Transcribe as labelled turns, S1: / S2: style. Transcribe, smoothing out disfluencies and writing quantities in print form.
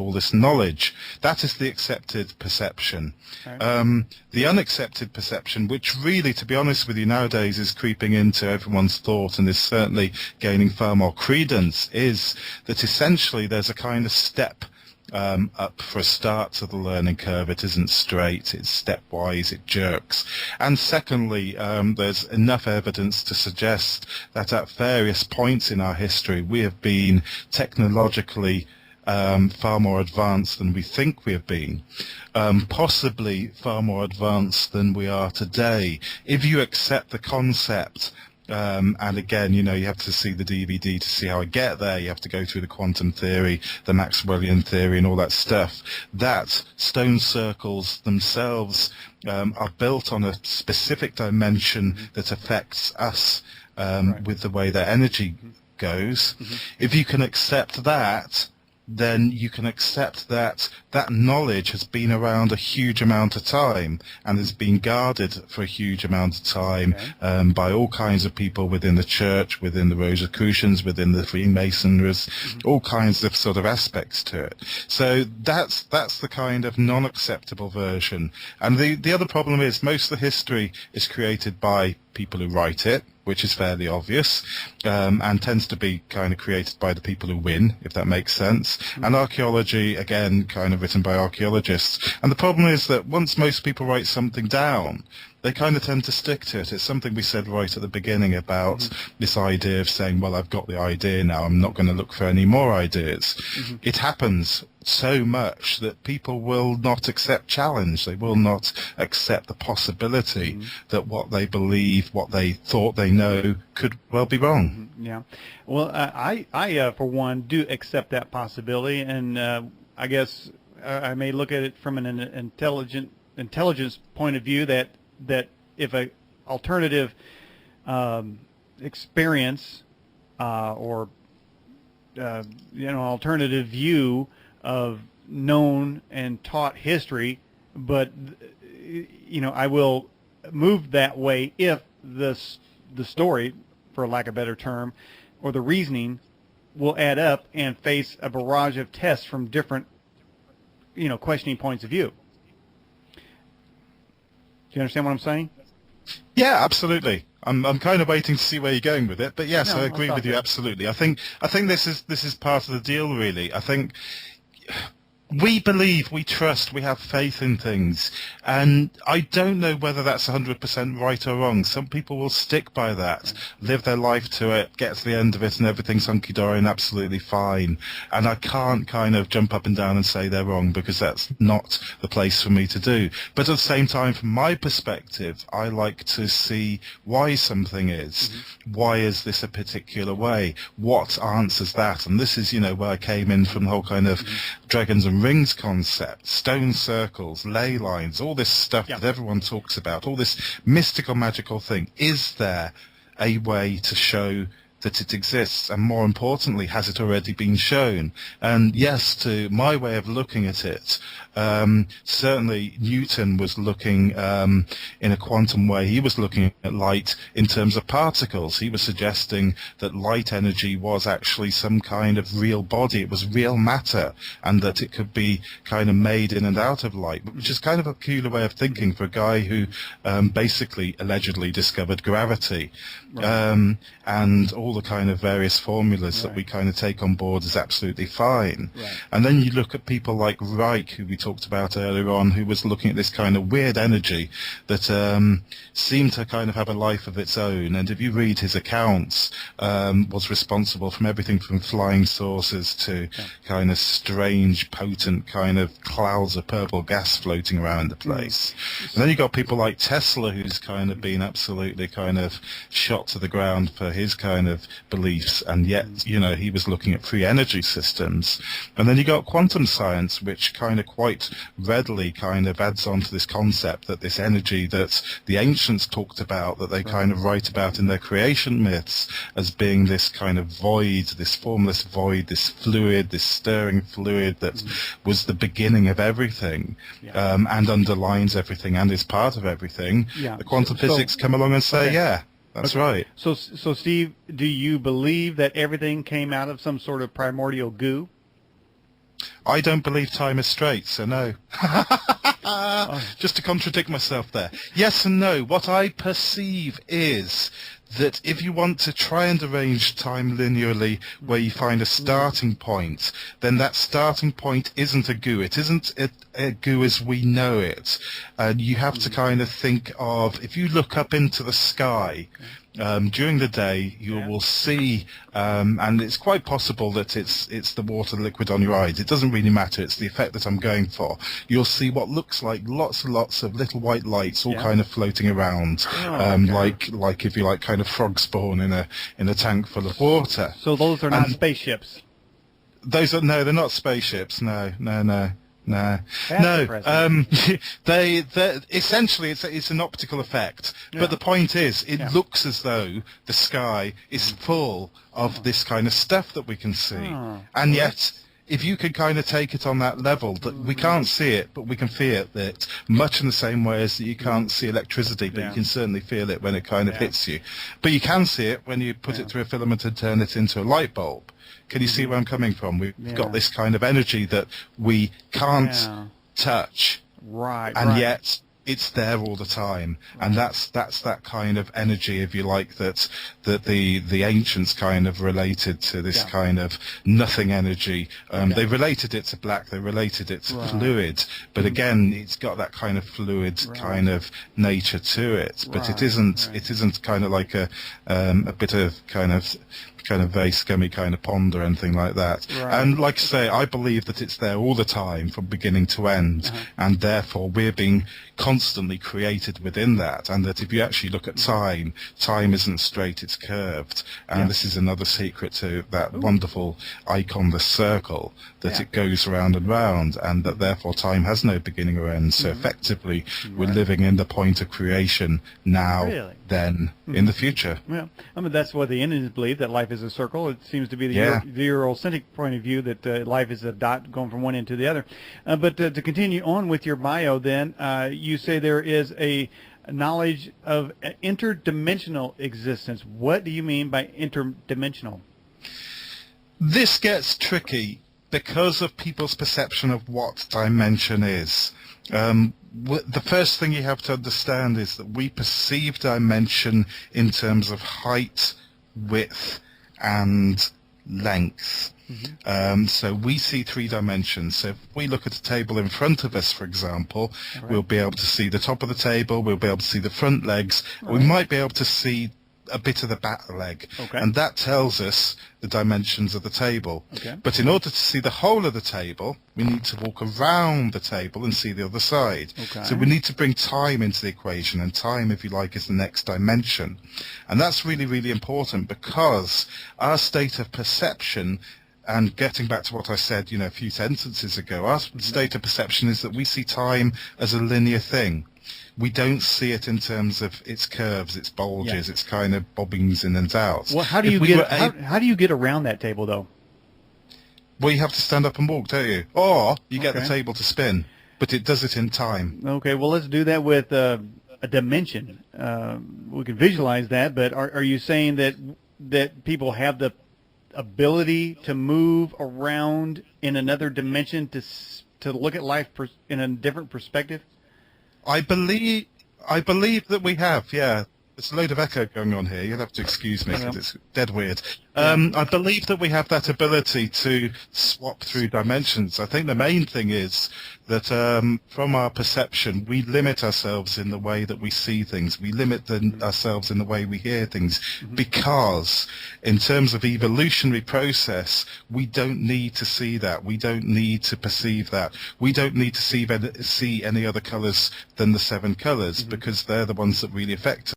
S1: all this knowledge. That is the accepted perception.
S2: Right.
S1: The unaccepted perception, which really, to be honest with you, nowadays is creeping into everyone's thought and is certainly gaining far more credence, is that essentially there's a kind of step up for a start to the learning curve. It isn't straight, it's stepwise, it jerks. And secondly, there's enough evidence to suggest that at various points in our history we have been technologically far more advanced than we think we have been, possibly far more advanced than we are today. If you accept the concept, and again, you have to see the DVD to see how I get there. You have to go through the quantum theory, the Maxwellian theory, and all that stuff. That stone circles themselves are built on a specific dimension that affects us with the way their energy goes. If you can accept that, then you can accept that that knowledge has been around a huge amount of time and has been guarded for a huge amount of time by all kinds of people within the church, within the Rosicrucians, within the Freemasonries, all kinds of sort of aspects to it. So that's the kind of non-acceptable version. And the other problem is most of the history is created by people who write it, which is fairly obvious, and tends to be kind of created by the people who win, if that makes sense. And archaeology, again, kind of written by archaeologists. And the problem is that once most people write something down, they kind of tend to stick to it. It's something we said right at the beginning about this idea of saying, well, I've got the idea now, I'm not going to look for any more ideas. It happens so much that people will not accept challenge. They will not accept the possibility that what they believe, what they thought they know, could well be wrong.
S2: Yeah. Well, I for one, do accept that possibility, and I guess I may look at it from an intelligence point of view that if a alternative experience or alternative view of known and taught history, but I will move that way if the story, for lack of a better term, or the reasoning will add up and face a barrage of tests from different questioning points of view. Do you understand what I'm saying?
S1: Yeah, absolutely. I'm kind of waiting to see where you're going with it, but yes, I agree with you absolutely. I think this is part of the deal, really. I think we believe, we trust, we have faith in things, and I don't know whether that's 100% right or wrong. Some people will stick by that, live their life to it, get to the end of it, and everything's hunky-dory and absolutely fine. And I can't kind of jump up and down and say they're wrong, because that's not the place for me to do. But at the same time, from my perspective, I like to see why something is. Why is this a particular way? What answers that? And this is, where I came in from the whole kind of dragons and rings concept, stone circles, ley lines, all this stuff that everyone talks about, all this mystical, magical thing. Is there a way to show that it exists? And more importantly, has it already been shown? And yes, to my way of looking at it, certainly Newton was looking in a quantum way. He was looking at light in terms of particles. He was suggesting that light energy was actually some kind of real body. It was real matter, and that it could be kind of made in and out of light, which is kind of a peculiar way of thinking for a guy who basically allegedly discovered gravity. And all the kind of various formulas that we kind of take on board is absolutely fine. And then you look at people like Reich, who we talked about earlier on, who was looking at this kind of weird energy that seemed to kind of have a life of its own. And if you read his accounts, was responsible from everything from flying saucers to kind of strange, potent kind of clouds of purple gas floating around the place. And then you got people like Tesla, who's kind of been absolutely kind of shot to the ground for his kind of beliefs, and yet he was looking at free energy systems. And then you got quantum science, which kind of quite readily kind of adds on to this concept that this energy that the ancients talked about, that they kind of write about in their creation myths as being this kind of void, this formless void, this fluid, this stirring fluid that was the beginning of everything, and underlines everything and is part of everything. The quantum physics come along and say, that's right.
S2: So Steve, do you believe that everything came out of some sort of primordial goo?
S1: I don't believe time is straight, so no. Just to contradict myself there. Yes and no. What I perceive is that if you want to try and arrange time linearly where you find a starting point, then that starting point isn't a goo. It isn't a goo as we know it. And you have to kind of think of, if you look up into the sky, during the day, you will see, and it's quite possible that it's the water liquid on your eyes. It doesn't really matter. It's the effect that I'm going for. You'll see what looks like lots and lots of little white lights, all kind of floating around, like if you like, kind of frog spawn in a tank full of water.
S2: So those are not spaceships.
S1: Those are they're not spaceships. No. No. They essentially it's an optical effect. Yeah. But the point is, it looks as though the sky is full of this kind of stuff that we can see, and yet, if you could kind of take it on that level, that we can't see it, but we can feel it, much in the same way as that you can't see electricity, but you can certainly feel it when it kind of hits you. But you can see it when you put it through a filament and turn it into a light bulb. Can you see where I'm coming from? We've got this kind of energy that we can't touch, and yet it's there all the time, and that's that kind of energy, if you like, that the ancients kind of related to this kind of nothing energy. They related it to black, they related it to fluid, but again, it's got that kind of fluid kind of nature to it. But it isn't kind of like a bit of kind of very scummy kind of pond or anything like that. And like I say, I believe that it's there all the time from beginning to end, and therefore we're being constantly created within that, and that if you actually look at time isn't straight, it's curved. And this is another secret to that wonderful icon, the circle, that it goes round and round, and that therefore time has no beginning or end. So effectively, we're living in the point of creation now, then, in the future.
S2: Well, I mean, that's what the Indians believe, that life is a circle. It seems to be the Eurocentric point of view, that life is a dot going from one end to the other. But to continue on with your bio, then, you say there is a knowledge of interdimensional existence. What do you mean by interdimensional?
S1: This gets tricky because of people's perception of what dimension is. The first thing you have to understand is that we perceive dimension in terms of height, width, and length. So we see 3 dimensions. So if we look at a table in front of us, for example, we'll be able to see the top of the table, we'll be able to see the front legs, we might be able to see a bit of the back leg, and that tells us the dimensions of the table. But in order to see the whole of the table, we need to walk around the table and see the other side. So we need to bring time into the equation, and time, if you like, is the next dimension. And that's really, really important, because our state of perception, and getting back to what I said, a few sentences ago, our state of perception is that we see time as a linear thing. We don't see it in terms of its curves, its bulges, its kind of bobbings in and out.
S2: Well, how do you get around that table, though?
S1: Well, you have to stand up and walk, don't you? Or you get the table to spin, but it does it in time.
S2: Okay, well, let's do that with a dimension. We can visualize that, but are you saying that people have the ability to move around in another dimension to look at life in a different perspective?
S1: I believe that we have, There's a load of echo going on here. You'll have to excuse me because it's dead weird. I believe that we have that ability to swap through dimensions. I think the main thing is that from our perception, we limit ourselves in the way that we see things. We limit ourselves in the way we hear things because in terms of evolutionary process, we don't need to see that. We don't need to perceive that. We don't need to see any other colours than the 7 colours because they're the ones that really affect us.